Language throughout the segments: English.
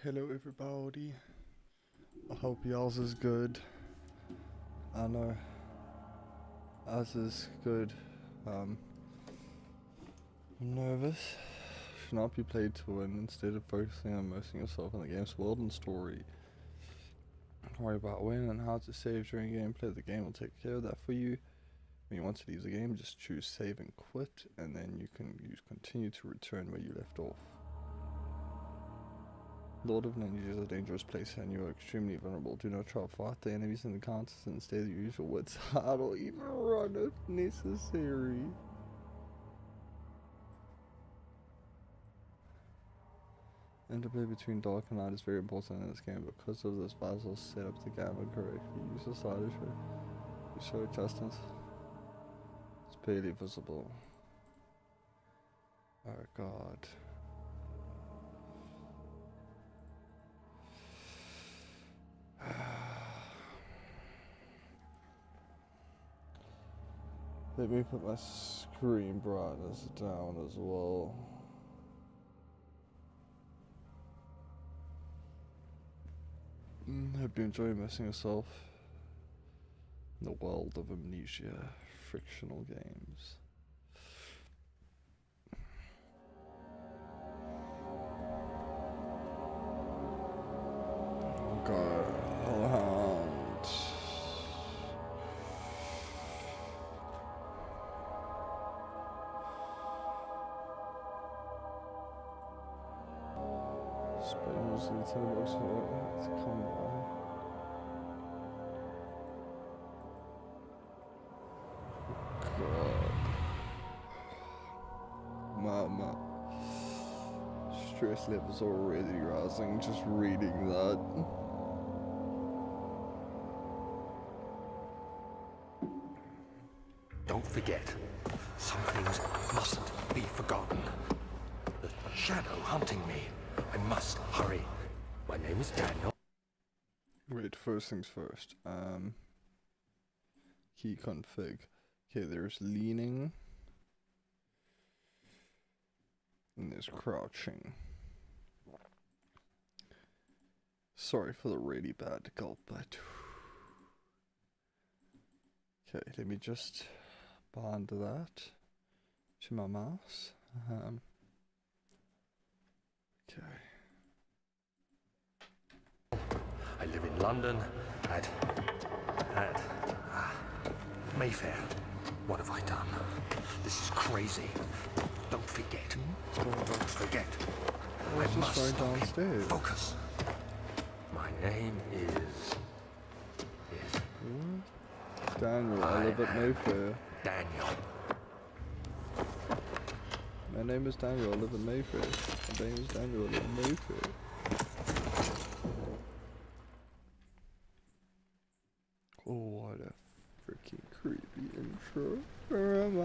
Hello everybody, I hope y'all's is good. I know ours is good. I'm nervous. Should not be played to win instead of focusing on immersing yourself in the game's world and story. Don't worry about when and how to save during gameplay, the game will take care of that for you. When you want to leave the game, just choose save and quit, and then you can use continue to return where you left off. Lord of Amnesia is a dangerous place and you are extremely vulnerable. Do not try to fight the enemies in the encounters, instead use your wits hard or even run if necessary. Interplay between dark and light is very important in this game. Because of this, Basil set up the gamma correctly. Use the slider to show adjustments. It's barely visible. Oh god. Let me put my screen brightness down as well. Hope you enjoy immersing yourself in the world of Amnesia, fictional games. Oh god, Hellhound. Spend most of the time watching it to come by. God. My stress levels already rising just reading that. Don't forget, some things mustn't be forgotten. The shadow hunting me. I must hurry. My name is Daniel. Wait, first things first. Key config. Okay, there's leaning. And there's crouching. Sorry for the really bad gulp, but... Okay, let me just bind that to my mouse. Okay. I live in London at Mayfair. What have I done? This is crazy. Don't forget. Don't forget. I must right stop him. downstairs. Focus. My name is Daniel, I live at Mayfair. Daniel. My name is Daniel, I live in Mayfair. My name is Daniel, I live in Mayfair. Oh, what a freaking creepy intro. Where am I?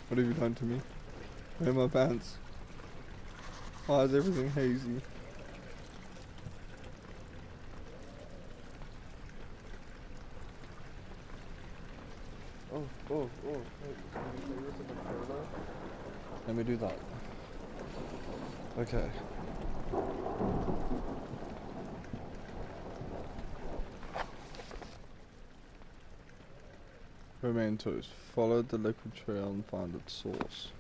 What have you done to me? Where are my pants? Why is everything hazy? Oh. Let me do that. Okay. Mementos. Follow the liquid trail and find its source.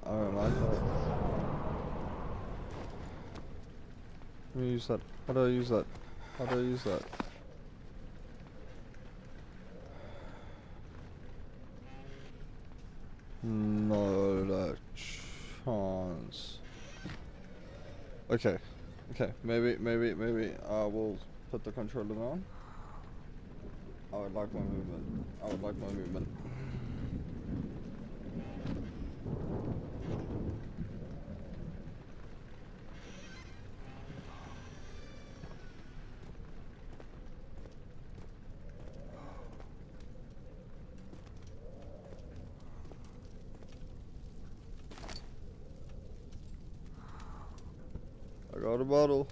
I don't like that. Let me use that. How do I use that? How do I use that? No, that chance. Okay, maybe I will put the controller down. I would like my movement. Got a bottle.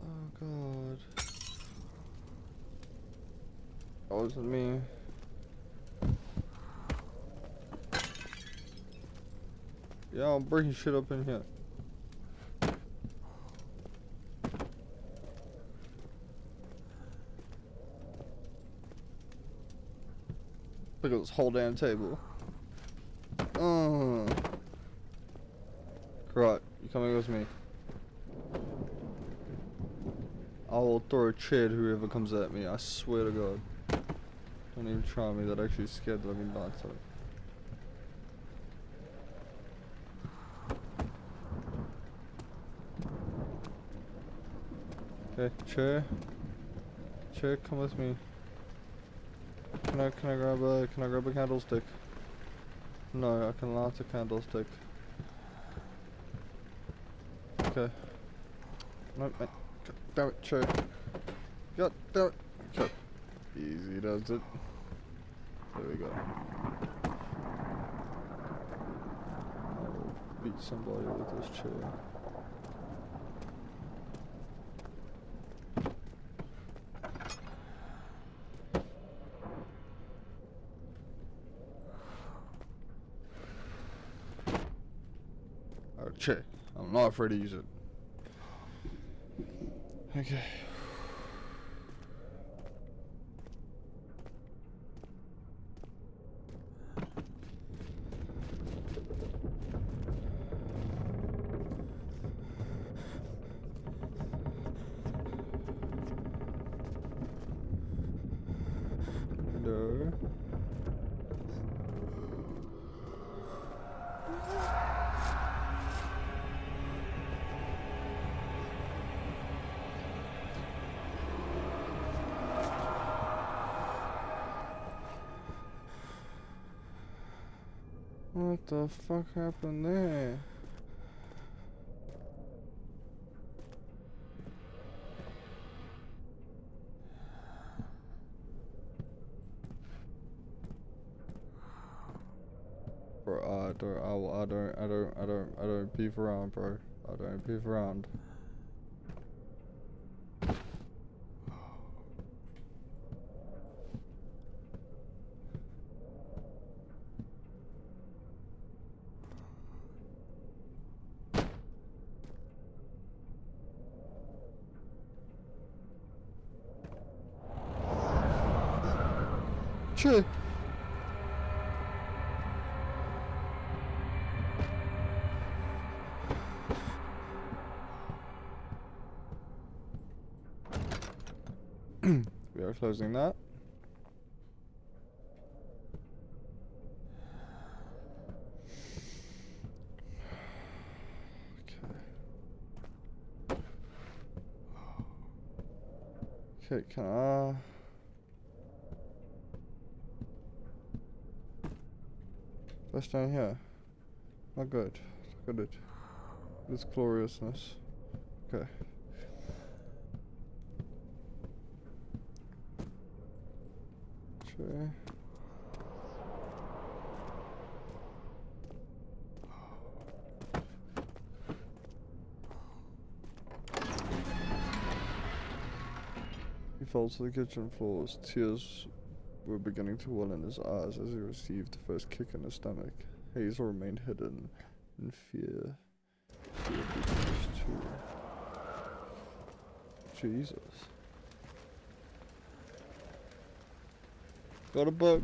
Oh god. That wasn't me. Yeah, I'm breaking shit up in here. Look at this whole damn table. Right, you coming with me? I will throw a chair at whoever comes at me, I swear to god. Don't even try me, that actually scared the living daylights out of me. Okay, chair. Chair, come with me. Can I grab a candlestick? No, I can light a candlestick. Okay. No, mate. God damn it, chair. God damn it. Okay. Easy does it. There we go. I'll beat somebody with this chair. Chair. I'm not afraid to use it. Okay. No. What the fuck happened there? Bro, I don't beef around, bro. I don't beef around. Sure. We are closing that. Okay, can I... That's down here. Not good. Look at it. This gloriousness. Okay. Okay. He fell to the kitchen floor. His tears were beginning to well in his eyes as he received the first kick in his stomach. Hazel remained hidden in fear. Fear begins to... Jesus. Got a book.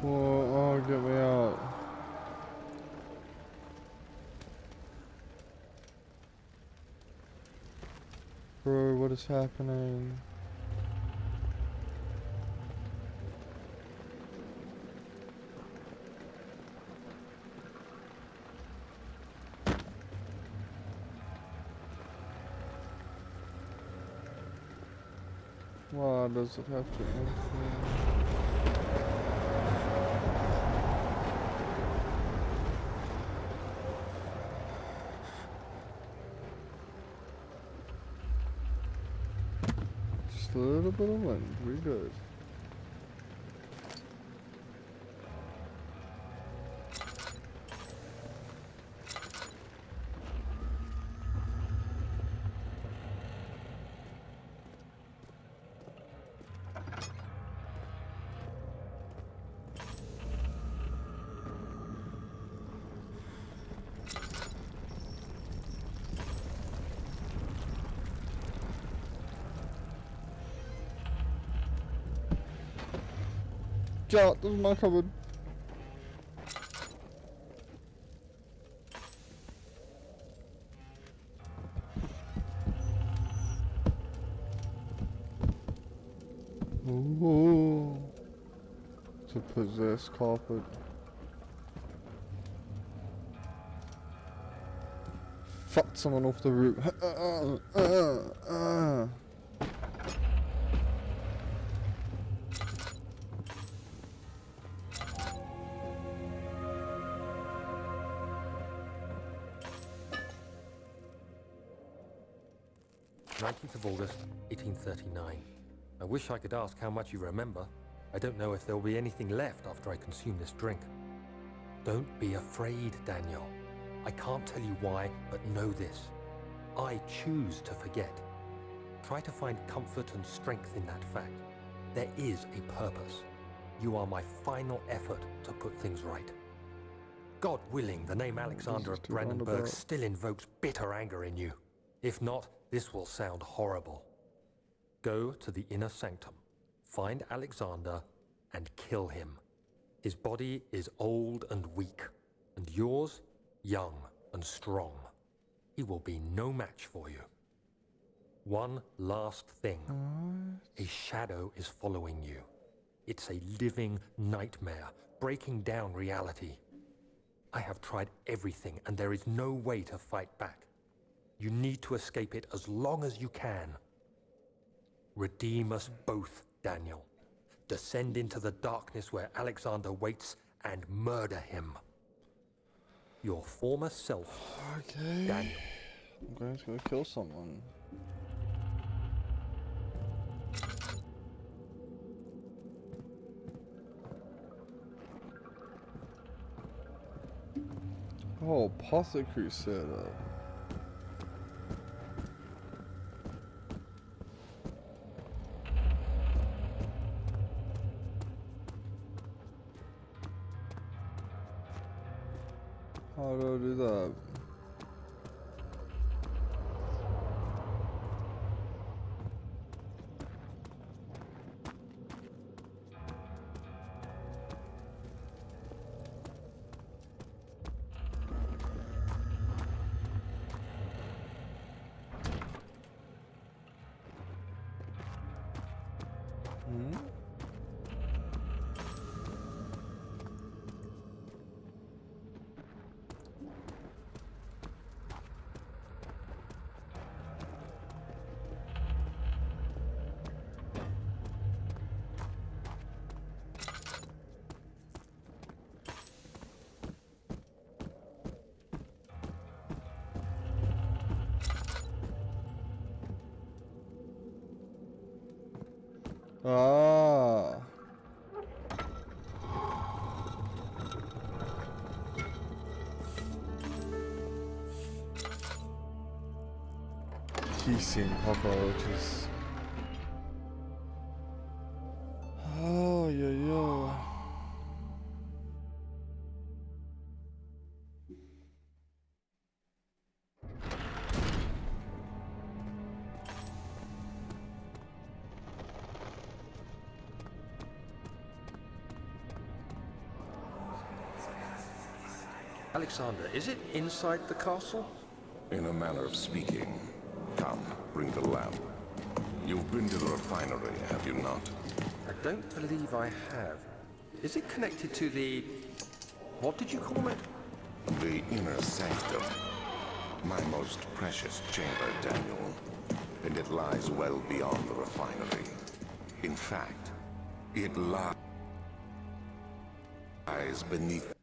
Whoa, oh, get me out. Bro, what is happening? Why does it have to end here? Just a little bit of wind, we good. Get out, this is my cupboard. Ooh. To possess carpet. Fuck someone off the roof. 19th of August, 1839. I wish I could ask how much you remember. I don't know if there will be anything left after I consume this drink. Don't be afraid, Daniel. I can't tell you why, but know this. I choose to forget. Try to find comfort and strength in that fact. There is a purpose. You are my final effort to put things right. God willing, the name Alexander of Brandenburg still invokes bitter anger in you. If not, this will sound horrible. Go to the inner sanctum, find Alexander, and kill him. His body is old and weak, and yours, young and strong. He will be no match for you. One last thing. A shadow is following you. It's a living nightmare, breaking down reality. I have tried everything, and there is no way to fight back. You need to escape it as long as you can. Redeem us both, Daniel. Descend into the darkness where Alexander waits and murder him. Your former self, Okay. Daniel. I'm going to go kill someone. Oh, apothecary setup. How do I do that? Ah. Kissing cockroaches. Oh, yeah, yeah. Alexander, is it inside the castle? In a manner of speaking. Come. bring the lamp. You've been to the refinery, have you not? I don't believe I have. Is it connected to the... what did you call it? The inner sanctum. My most precious chamber, Daniel. And it lies well beyond the refinery. In fact, it lies beneath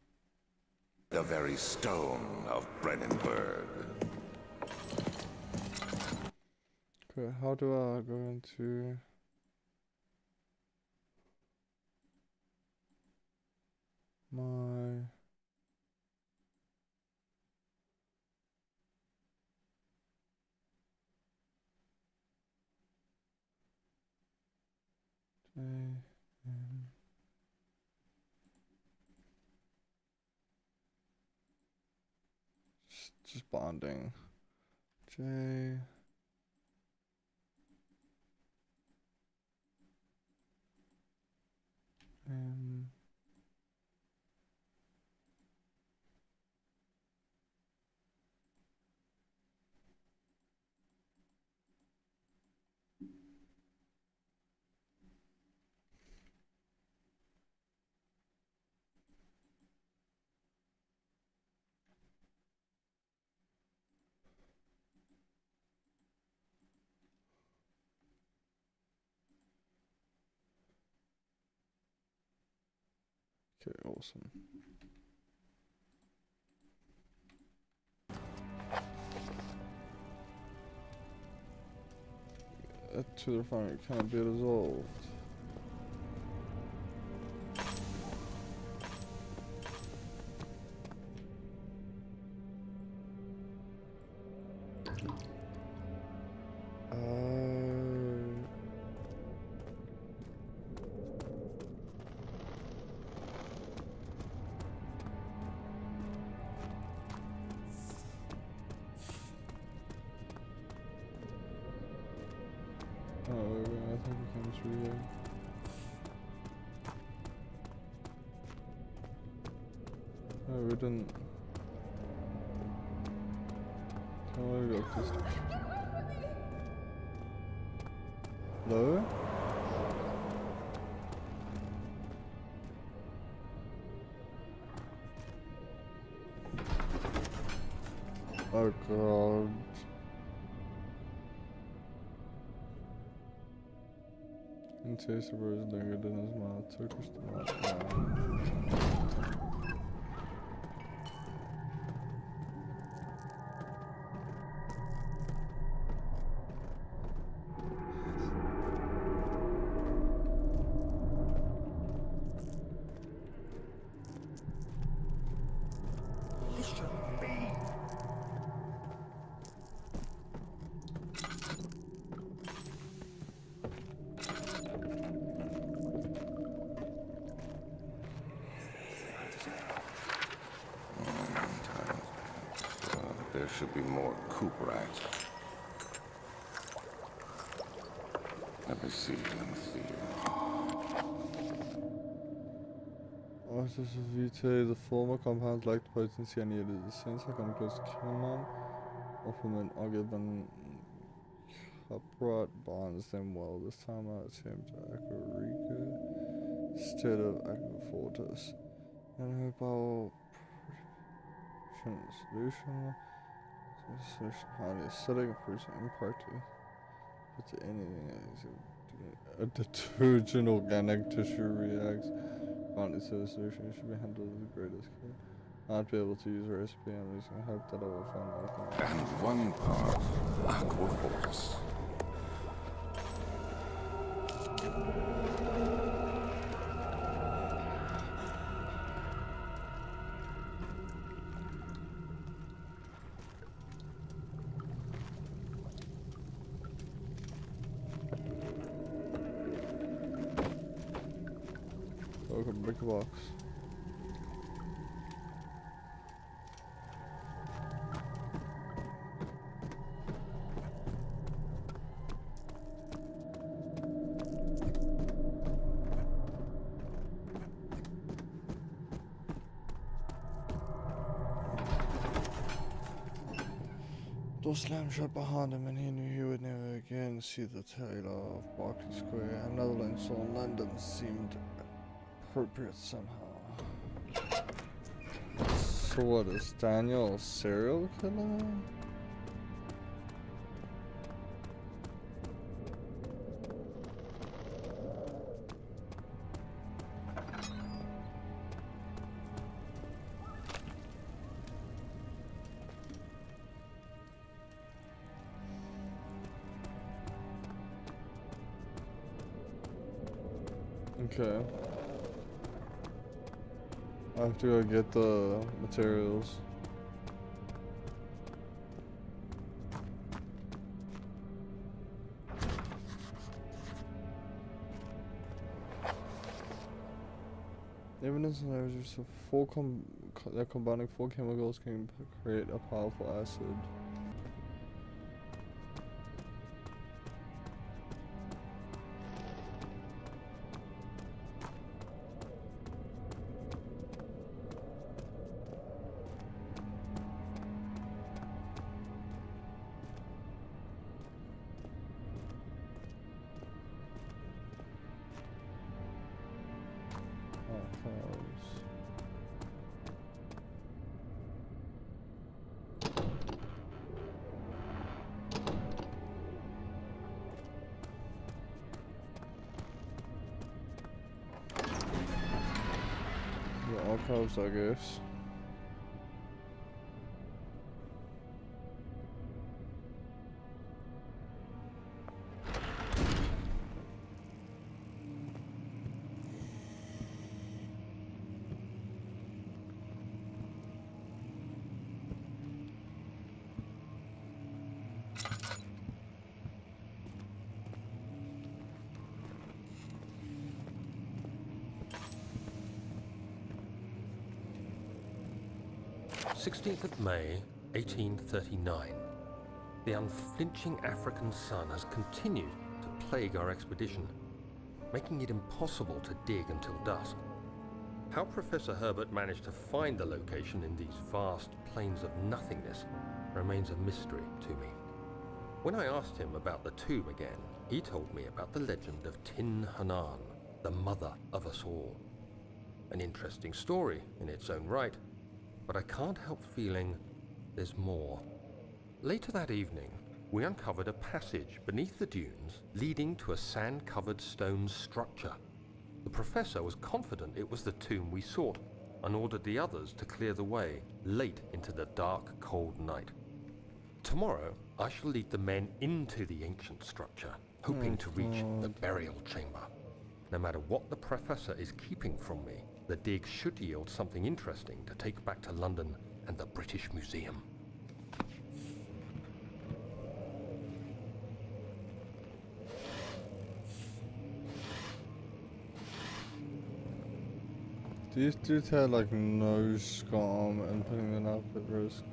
the very stone of Brennenburg. Okay, how do I go into... my... just bonding. J... M... Okay, awesome. That to the refinery cannot be resolved. I think it comes through here. Oh, we didn't. Can we go up this? Hello? Oh god. And taste the rose lingered in his mouth. Turkish delight. There should be more coop rats. Let me see. Artists of Vitae, the former compounds lacked potency and yielded the sense I come close to Kilman. Opperman Ogilvin Caprat bonds them well. This time I attempt Aquarica instead of Aquafortis. And hope I'll solution. Solution highly acidic, improves impact to anything. A detergent organic tissue reacts. Finally, so the solution should be handled with the greatest care. I'd be able to use a recipe. I'm using hope that I will find out. And one part Aquafortis. Welcome, break the box. Door slammed shut behind him, and he knew he would never again see the tailor of Berkeley Square. Another lens on London seemed appropriate somehow. So what, is Daniel a serial killer? Okay. I have to go get the materials. Evidence that there's just that combining four chemicals can create a powerful acid. The archives, I guess. May 1839. The unflinching African sun has continued to plague our expedition, making it impossible to dig until dusk. How Professor Herbert managed to find the location in these vast plains of nothingness remains a mystery to me. When I asked him about the tomb again, he told me about the legend of Tin Hanan, the mother of us all. An interesting story in its own right, but I can't help feeling there's more. Later that evening, we uncovered a passage beneath the dunes leading to a sand-covered stone structure. The professor was confident it was the tomb we sought and ordered the others to clear the way late into the dark, cold night. Tomorrow, I shall lead the men into the ancient structure, hoping to reach the burial chamber. No matter what the professor is keeping from me, the dig should yield something interesting to take back to London and the British Museum. These dudes had like no scum and putting them up at risk.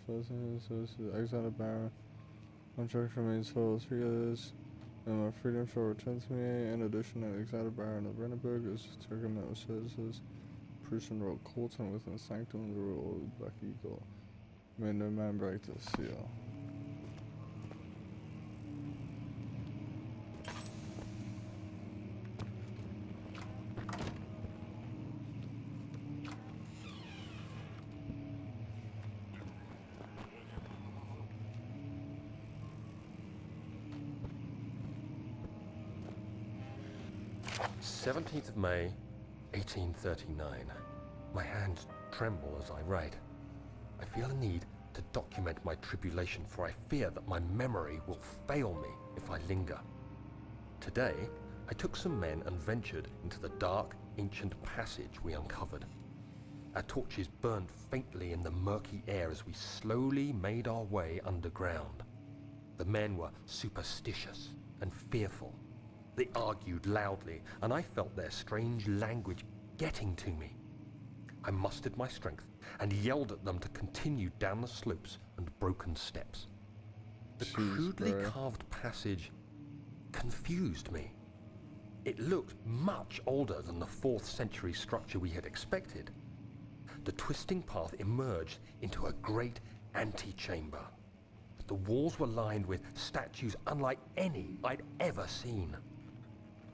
First thing is Alexander Baron. Contract remains for 3 years, and my freedom shall return to me. In addition, Alexander Baron of Renneberg is to recommend with services. Prussian wrote Colton within the sanctum of the rule of Black Eagle. May no man break the seal. 17th of May, 1839. My hands tremble as I write. I feel a need to document my tribulation, for I fear that my memory will fail me if I linger. Today, I took some men and ventured into the dark, ancient passage we uncovered. Our torches burned faintly in the murky air as we slowly made our way underground. The men were superstitious and fearful. They argued loudly, and I felt their strange language getting to me. I mustered my strength and yelled at them to continue down the slopes and broken steps. The crudely carved passage confused me. It looked much older than the 4th century structure we had expected. The twisting path emerged into a great antechamber. The walls were lined with statues unlike any I'd ever seen.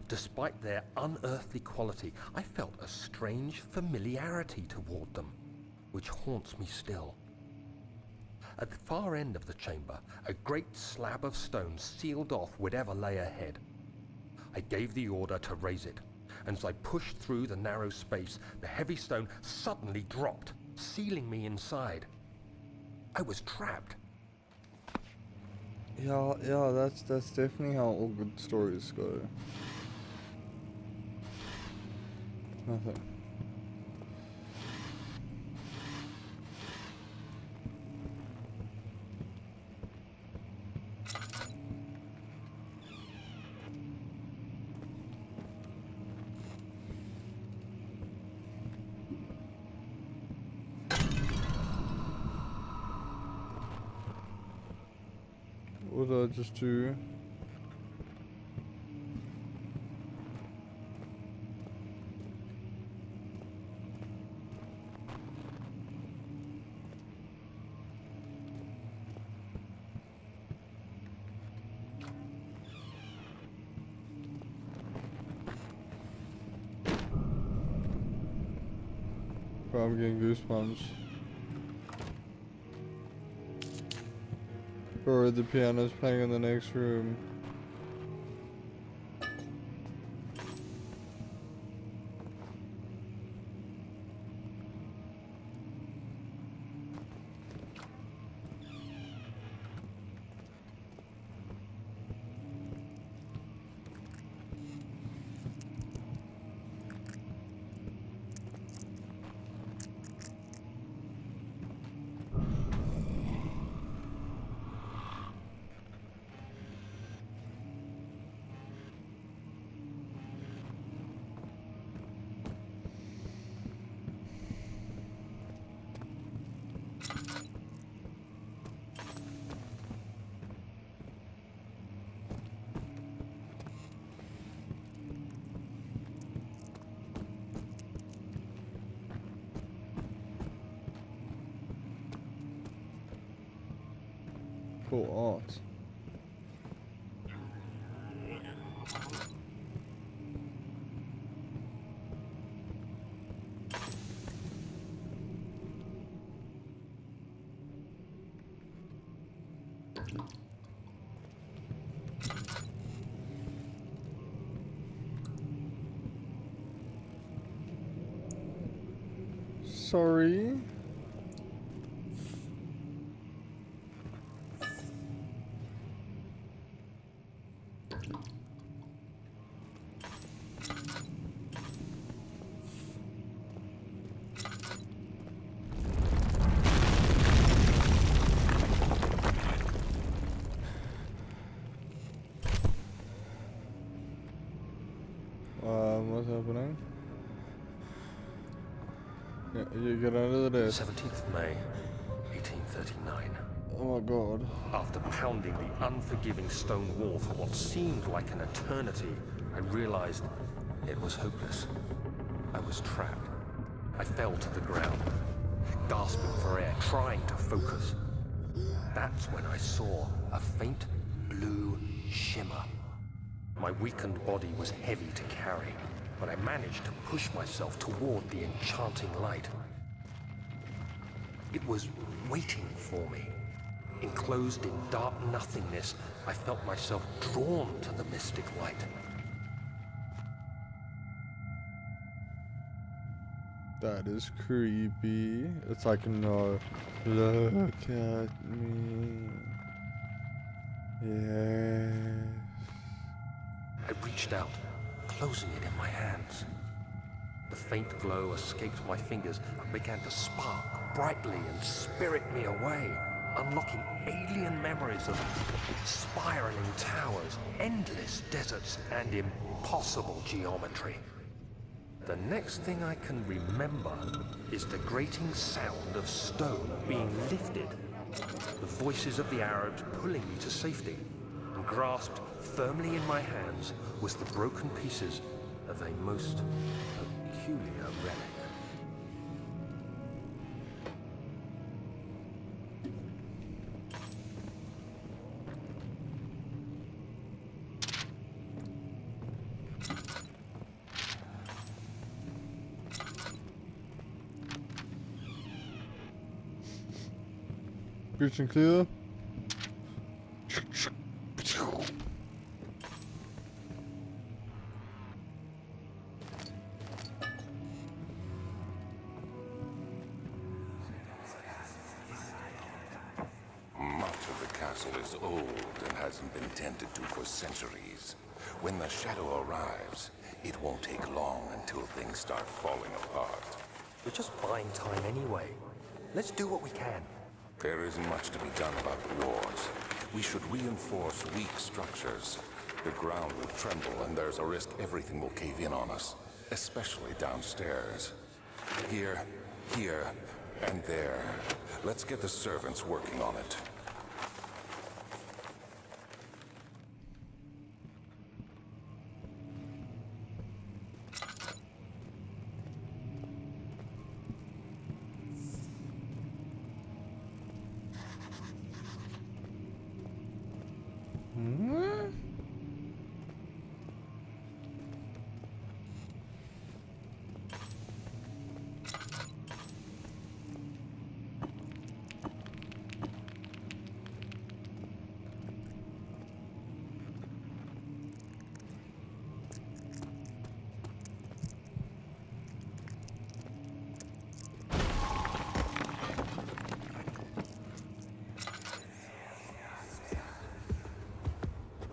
Despite their unearthly quality, I felt a strange familiarity toward them, which haunts me still. At the far end of the chamber, a great slab of stone sealed off whatever lay ahead. I gave the order to raise it, and as I pushed through the narrow space, the heavy stone suddenly dropped, sealing me inside. I was trapped. Yeah, that's definitely how all good stories go. Nothing. What did I just do? Bro, I'm getting goosebumps. Bro, the piano's playing in the next room. Cool art. Sorry. What's happening? Yeah, you get out of the desk. 17th May, 1839. Oh my god. After pounding the unforgiving stone wall for what seemed like an eternity, I realized it was hopeless. I was trapped. I fell to the ground, gasping for air, trying to focus. That's when I saw a faint blue shimmer. My weakened body was heavy to carry, but I managed to push myself toward the enchanting light. It was waiting for me. Enclosed in dark nothingness, I felt myself drawn to the mystic light. That is creepy. It's like, no, look at me. Yes. I reached out, closing it in my hands. The faint glow escaped my fingers and began to spark brightly and spirit me away, unlocking alien memories of spiraling towers, endless deserts, and impossible geometry. The next thing I can remember is the grating sound of stone being lifted, the voices of the Arabs pulling me to safety, and grasped firmly in my hands was the broken pieces of a most peculiar relic. Breach and clear. Much of the castle is old and hasn't been tended to for centuries. When the shadow arrives, it won't take long until things start falling apart. We're just buying time anyway. Let's do what we can. There isn't much to be done about the walls. We should reinforce weak structures. The ground will tremble and there's a risk everything will cave in on us, especially downstairs. Here, and there. Let's get the servants working on it.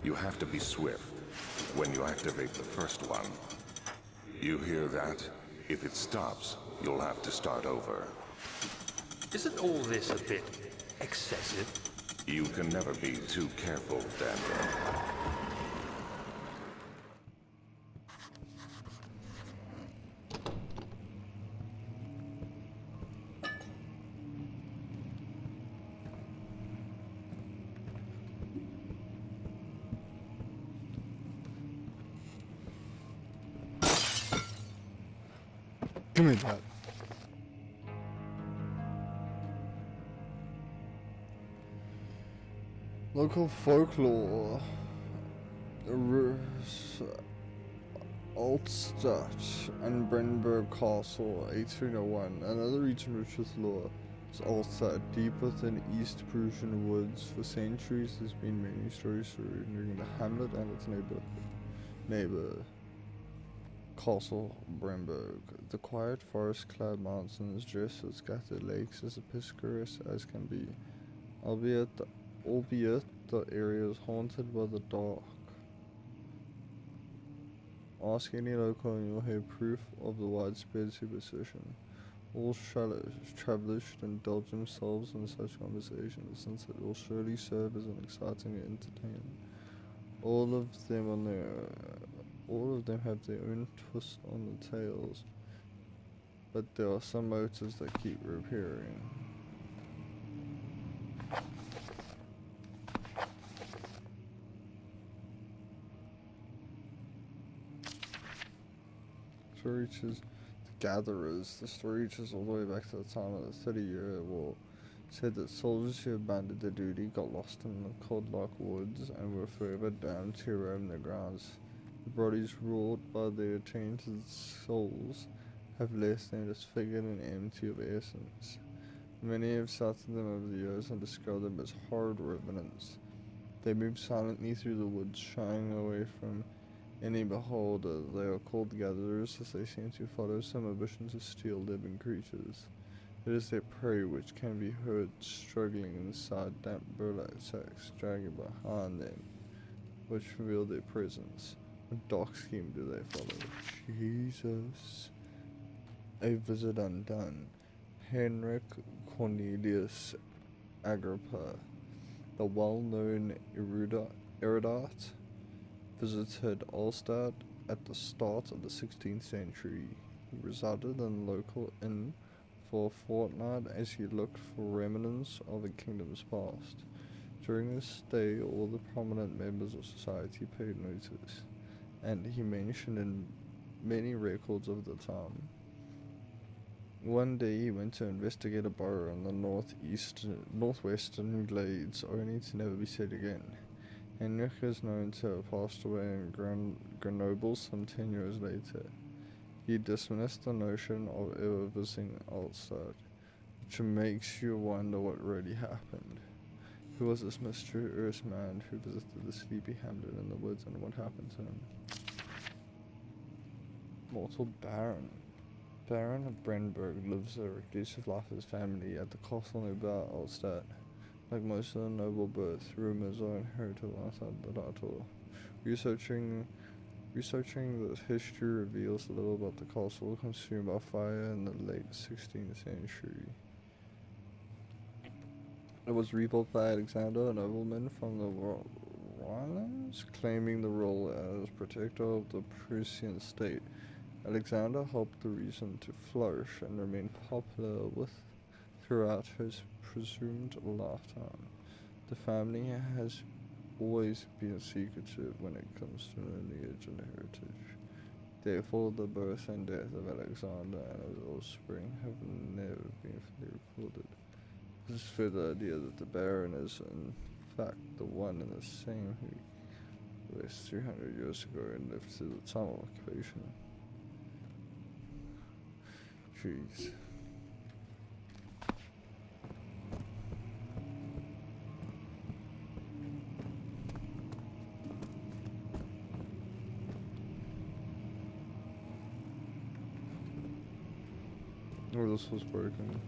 You have to be swift when you activate the first one. You hear that? If it stops, you'll have to start over. Isn't all this a bit excessive? You can never be too careful, Daniel. Give me that. Local folklore. Altstadt and Brenberg Castle, 1801. Another region rich with lore is Altstadt, deep within East Prussian woods. For centuries, there's been many stories surrounding the hamlet and its neighbor, Castle Bremberg. The quiet forest-clad mountains dressed with scattered lakes as picturesque as can be, albeit the area is haunted by the dark. Ask any local and you'll hear proof of the widespread superstition. All travelers should indulge themselves in such conversations, since it will surely serve as an exciting entertainment. All of them have their own twist on the tales, but there are some motives that keep reappearing. Story reaches the gatherers. The story reaches all the way back to the time of the 30-year war. Said that soldiers who abandoned their duty got lost in the cold-like woods and were forever damned to roam the grounds. The bodies wrought by their tainted souls have left them disfigured and empty of essence. Many have sighted them over the years and described them as horrid revenants. They move silently through the woods, shying away from any beholder. They are called gatherers, as they seem to follow some ambition to steal living creatures. It is their prey which can be heard struggling inside damp burlap sacks, dragging behind them, which reveal their presence. What dark scheme do they follow? Jesus. A visit undone. Henrik Cornelius Agrippa, the well-known erudite, visited Alstad at the start of the 16th century. He resided in a local inn for a fortnight as he looked for remnants of the kingdom's past. During his stay, all the prominent members of society paid notice, and he mentioned in many records of the time. One day he went to investigate a burrow in the northwestern glades, only to never be seen again. Henrik is known to have passed away in Grenoble some 10 years later. He dismissed the notion of ever visiting Alstad, which makes you wonder what really happened. Who was this mysterious man who visited the sleepy hamlet in the woods, and what happened to him? Mortal Baron. Baron of Brenberg lives a reclusive life with his family at the castle nearby Alstad. Like most of the noble births, rumors are inherited alongside the title. Researching this history reveals a little about the castle consumed by fire in the late 16th century. It was rebuilt by Alexander, a nobleman from the Rhinelands, claiming the role as protector of the Prussian state. Alexander helped the region to flourish and remain popular throughout his presumed lifetime. The family has always been secretive when it comes to lineage and heritage. Therefore, the birth and death of Alexander and his offspring have never been fully recorded. This is for the idea that the Baron is in fact the one and the same who lived 300 years ago and lived through the time of occupation. Jeez. Oh, this was broken.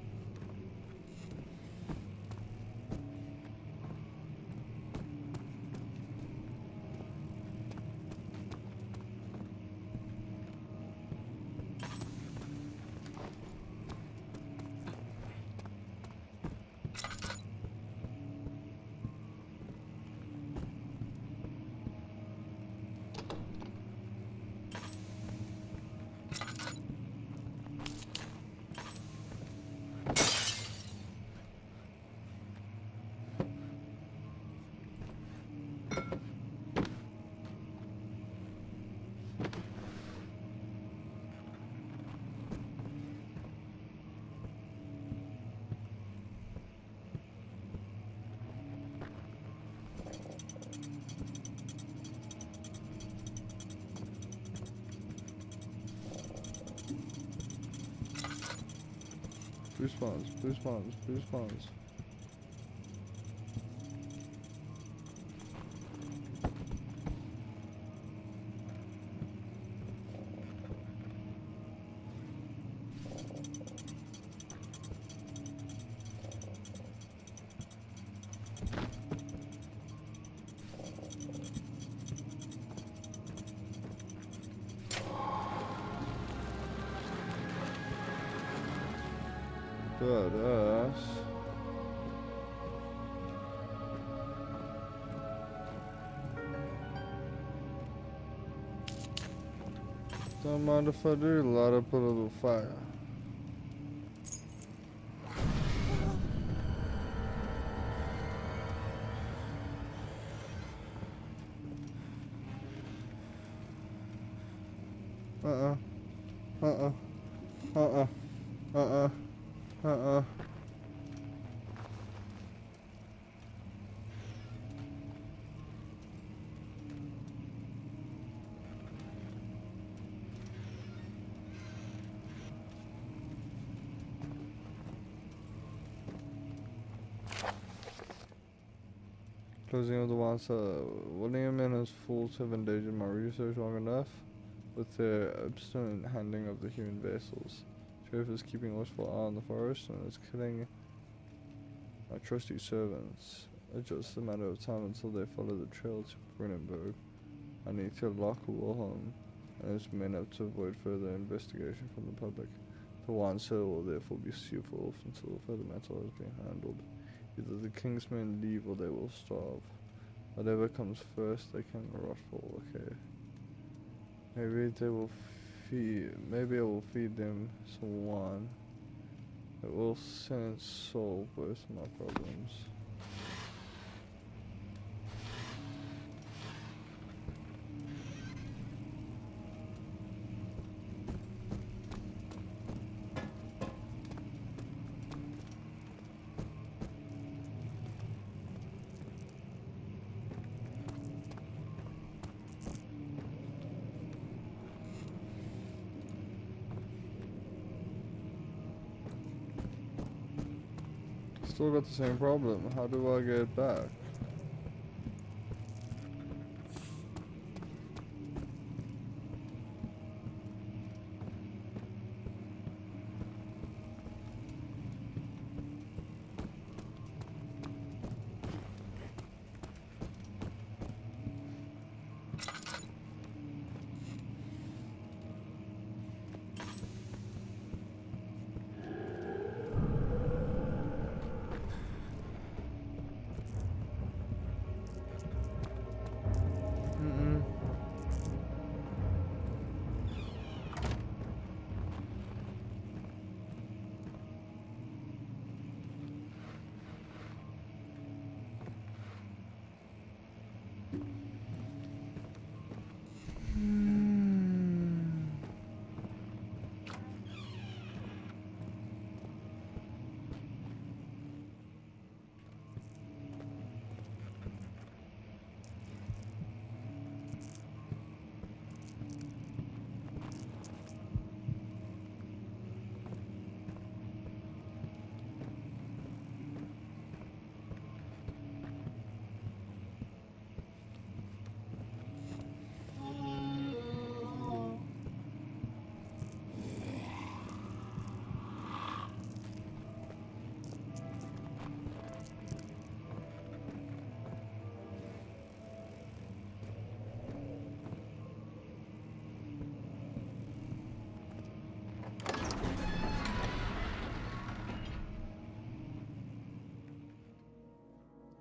Blue spawns, blue spawns, blue spawns. Badass. Don't mind if I do, light up a little fire. Closing of the once, William and his fools have endangered my research long enough with their obstinate handling of the human vessels. Sheriff is keeping a watchful eye on the forest and is killing my trusty servants. It's just a matter of time until they follow the trail to Brunenburg. I need to lock Wilhelm and his men up to avoid further investigation from the public. The Wand's Hill will therefore be sealed off until further matter has been handled. Either the king's men leave or they will starve. Whatever comes first, they can rot for all okay. Maybe they will maybe I will feed them some wine. It will since solve both my problems. Still got the same problem. How do I get it back?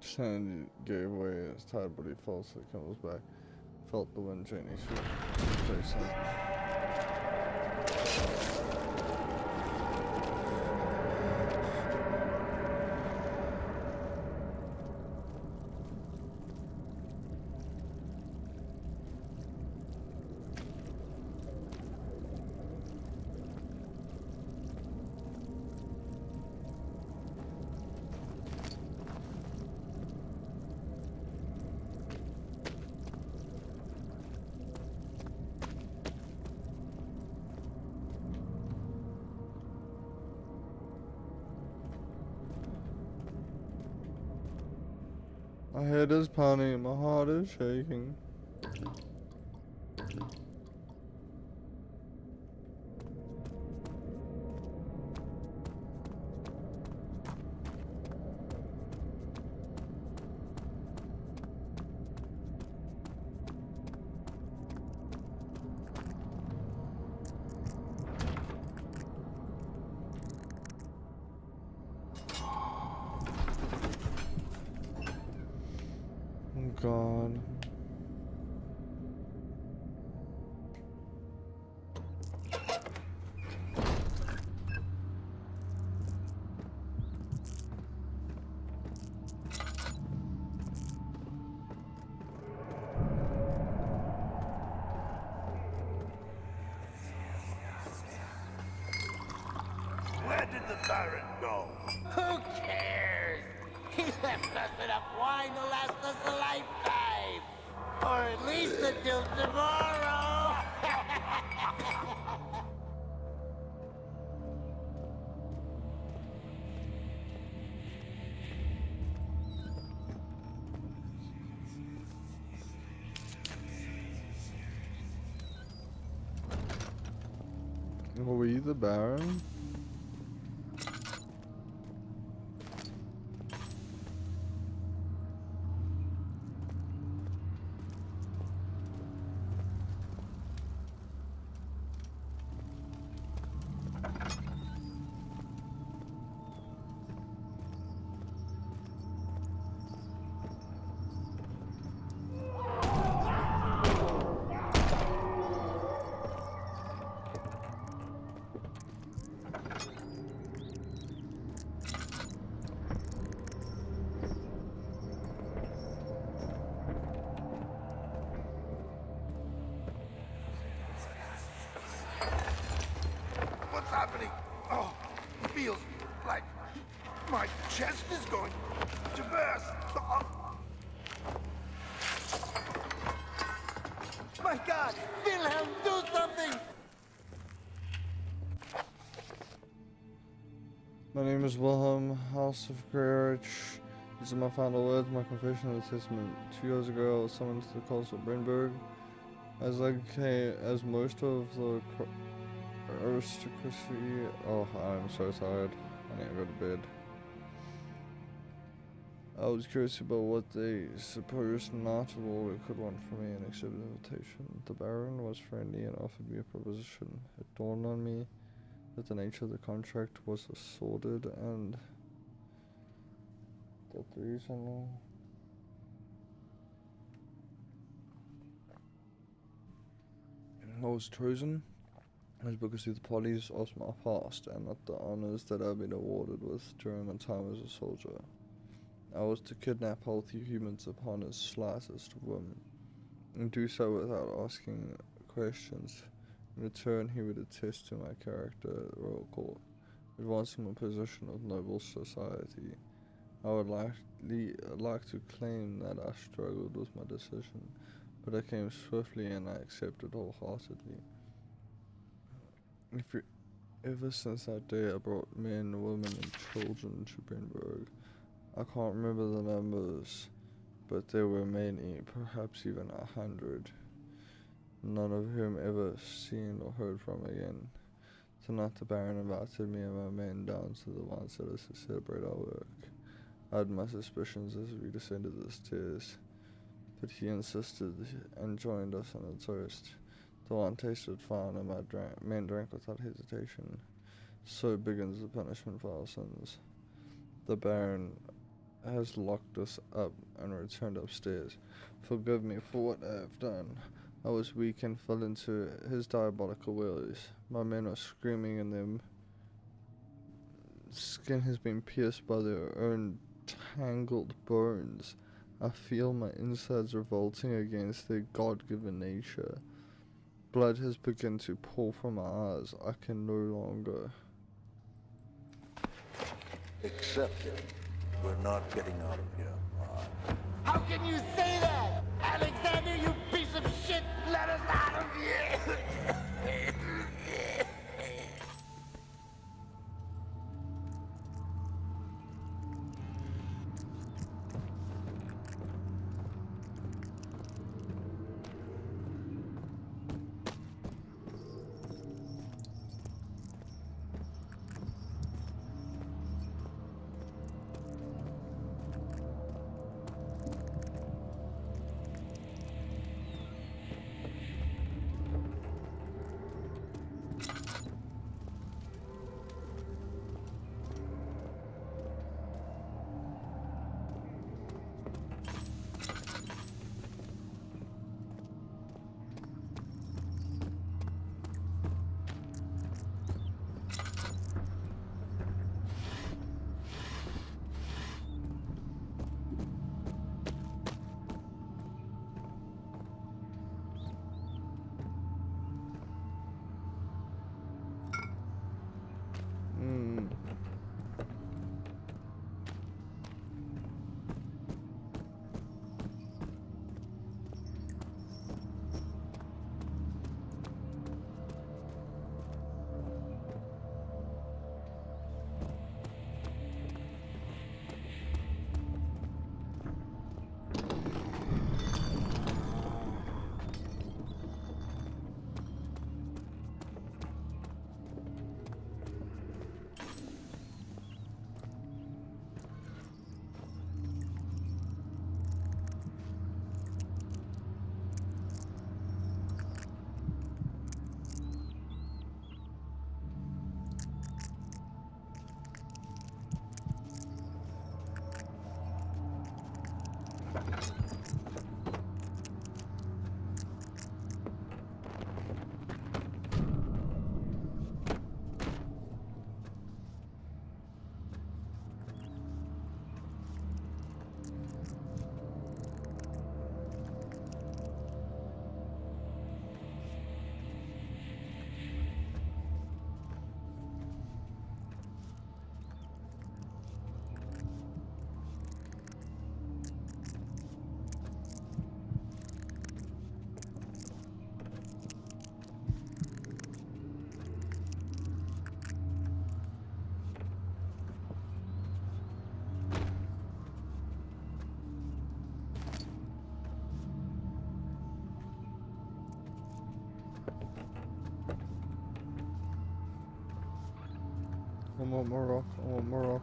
Sandy gave way as tired, but he falsely comes back. Felt the wind change his face. My head is pounding and my heart is shaking. God. Where did the Baron go? Who cares? He left us enough wine to last us a lifetime. Or at least until tomorrow. Were we the Baron? name is Wilhelm, House of Greyarch. These are my final words, my confession and testament. 2 years ago, I was summoned to the castle of Brennburg. As most of the aristocracy. Oh, I'm so tired. I need to go to bed. I was curious about what they supposed not of all they could want from me and accepted the invitation. The Baron was friendly and offered me a proposition. It dawned on me that the nature of the contract was sordid and that the reason I was chosen was because the parties of my past and not the honors that I've been awarded with during my time as a soldier. I was to kidnap healthy humans upon his slightest whim, and do so without asking questions. In return, he would attest to my character at the royal court, advancing my position of noble society. I would like to claim that I struggled with my decision, but I came swiftly and I accepted wholeheartedly. Ever since that day, I brought men, women, and children to Brennburg. I can't remember the numbers, but there were many, perhaps even 100, none of whom ever seen or heard from again. Tonight the Baron invited me and my men down to the wine cellars to celebrate our work. I had my suspicions as we descended the stairs, but he insisted and joined us in a toast. The wine tasted fine and my men drank without hesitation. So begins the punishment for our sins. The Baron has locked us up and returned upstairs. Forgive me for what I have done. I was weak and fell into his diabolical ways. My men are screaming and their skin has been pierced by their own tangled bones. I feel my insides revolting against their God-given nature. Blood has begun to pour from my eyes. I can no longer. Accept it. We're not getting out of here. How can you say that? Alexander, you piece of shit! Let us out of here! I want more rock. I want more rock.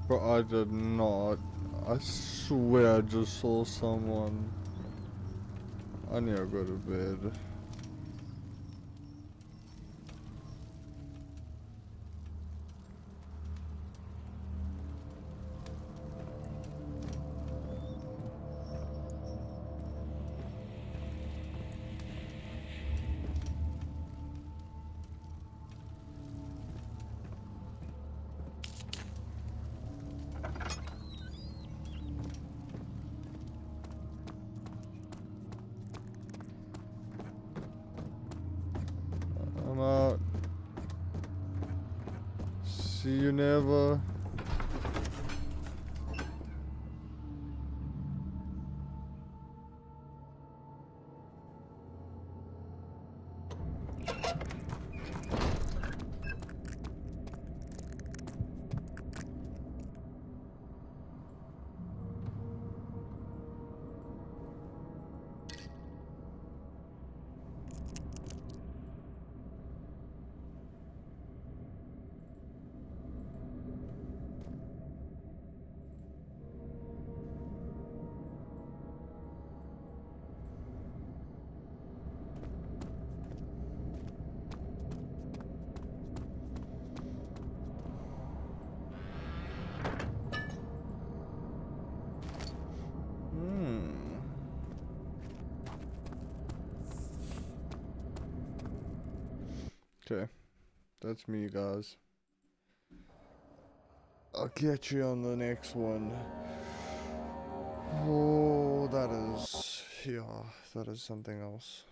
But I did not. I swear I just saw someone. I need to go to bed. I'm out. See you never. Okay, that's me, guys. I'll catch you on the next one. Oh, that is something else.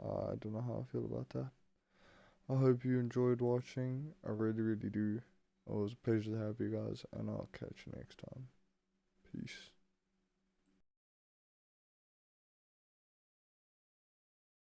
I don't know how I feel about that. I hope you enjoyed watching. I really, really do. It was a pleasure to have you guys, and I'll catch you next time.